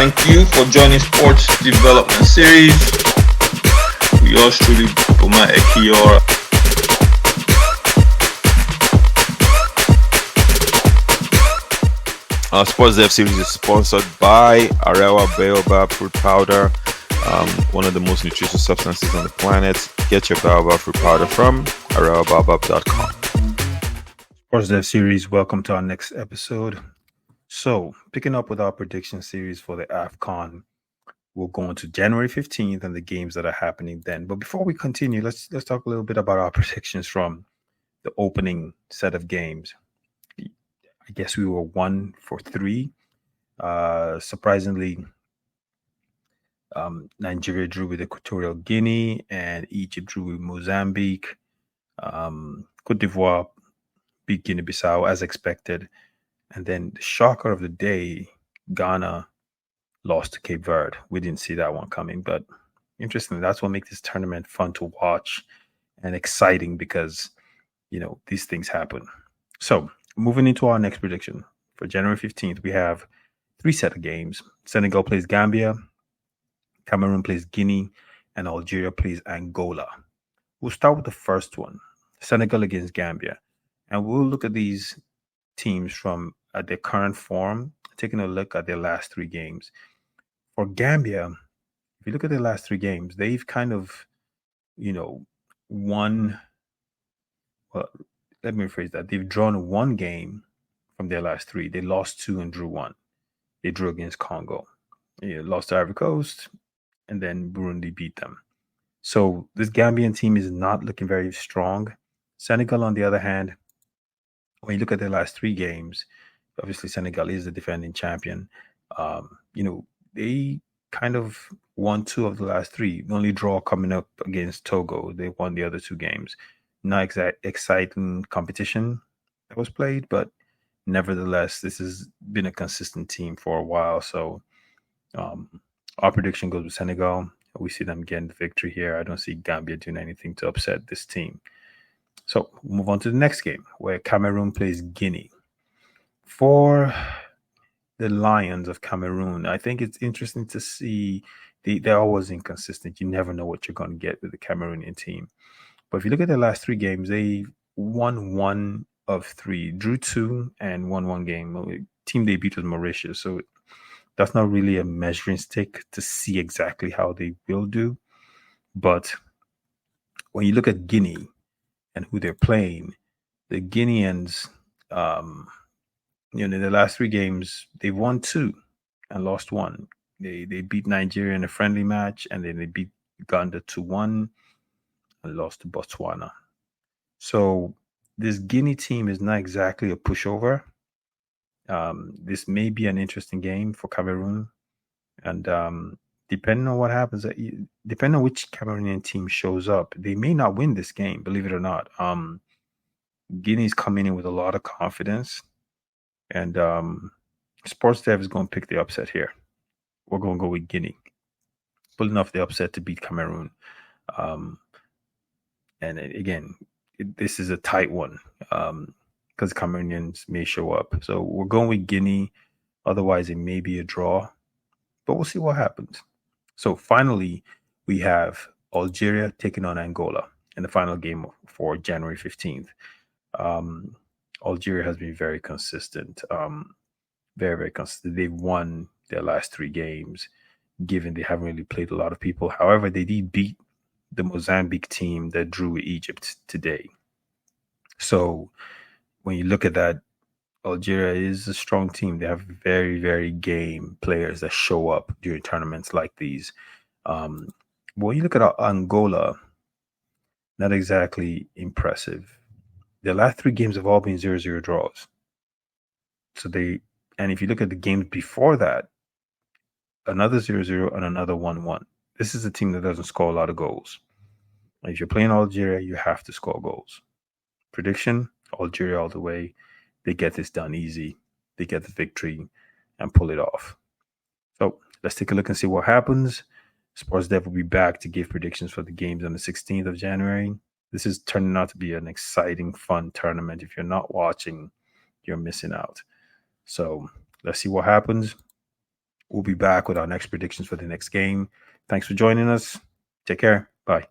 Thank you for joining Sports Development Series. We yours truly, Boma Ekiora. Our Sportdev series is sponsored by Arewa Baobab Fruit Powder, one of the most nutritious substances on the planet. Get your Baobab Fruit Powder from arewabaobab.com. Sportdev series, welcome to our next episode. So, picking up with our prediction series for the AFCON, we'll go into January 15th and the games that are happening then. But before we continue, let's talk a little bit about our predictions from the opening set of games. I guess we were 1 for 3. Surprisingly, Nigeria drew with Equatorial Guinea and Egypt drew with Mozambique. Cote d'Ivoire beat Guinea-Bissau as expected. And then the shocker of the day, Ghana lost to Cape Verde. We didn't see that one coming, but interestingly, that's what makes this tournament fun to watch and exciting because, these things happen. So moving into our next prediction for January 15th, we have 3 set of games. Senegal plays Gambia, Cameroon plays Guinea, and Algeria plays Angola. We'll start with the first one, Senegal against Gambia. And we'll look at these teams from their current form, taking a look at their last 3 games. For Gambia, if you look at their last 3 games, they've kind of, won. Well, let me rephrase that. They've drawn 1 game from their last 3. They lost 2 and drew 1. They drew against Congo. Lost to Ivory Coast, and then Burundi beat them. So this Gambian team is not looking very strong. Senegal, on the other hand, when you look at their last 3 games, obviously Senegal is the defending champion. They kind of won 2 of the last 3. The only draw coming up against Togo. They won the other 2 games. Not exciting competition that was played, but nevertheless, this has been a consistent team for a while. So our prediction goes with Senegal. We see them getting the victory here. I don't see Gambia doing anything to upset this team. So we'll move on to the next game where Cameroon plays Guinea. For the Lions of Cameroon, I think it's interesting to see they're always inconsistent. You never know what you're going to get with the Cameroonian team. But if you look at their last 3 games, they won 1 of 3, drew 2, and won 1 game. The team they beat was Mauritius. So that's not really a measuring stick to see exactly how they will do. But when you look at Guinea and who they're playing, the Guineans, in the last 3 games, they've won 2 and lost 1. They beat Nigeria in a friendly match, and then they beat Uganda 2-1 and lost to Botswana. So this Guinea team is not exactly a pushover. This may be an interesting game for Cameroon. And depending on what happens, depending on which Cameroonian team shows up, they may not win this game, believe it or not. Guinea's coming in with a lot of confidence. And Sportdev is going to pick the upset here. We're going to go with Guinea. Pulling off the upset to beat Cameroon. And again, this is a tight one because Cameroonians may show up. So we're going with Guinea. Otherwise, it may be a draw. But we'll see what happens. So finally, we have Algeria taking on Angola in the final game for January 15th. Algeria has been very consistent. Very, very consistent. They've won their last 3 games, given they haven't really played a lot of people. However, they did beat the Mozambique team that drew with Egypt today. So when you look at that, Algeria is a strong team. They have very, very game players that show up during tournaments like these. When you look at Angola, not exactly impressive. Their last 3 games have all been 0-0 draws. And if you look at the games before that, another 0-0 and another 1-1. This is a team that doesn't score a lot of goals. If you're playing Algeria, you have to score goals. Prediction, Algeria all the way. They get this done easy. They get the victory and pull it off. So let's take a look and see what happens. Sportdev will be back to give predictions for the games on the 16th of January. This is turning out to be an exciting, fun tournament. If you're not watching, you're missing out. So let's see what happens. We'll be back with our next predictions for the next game. Thanks for joining us. Take care. Bye.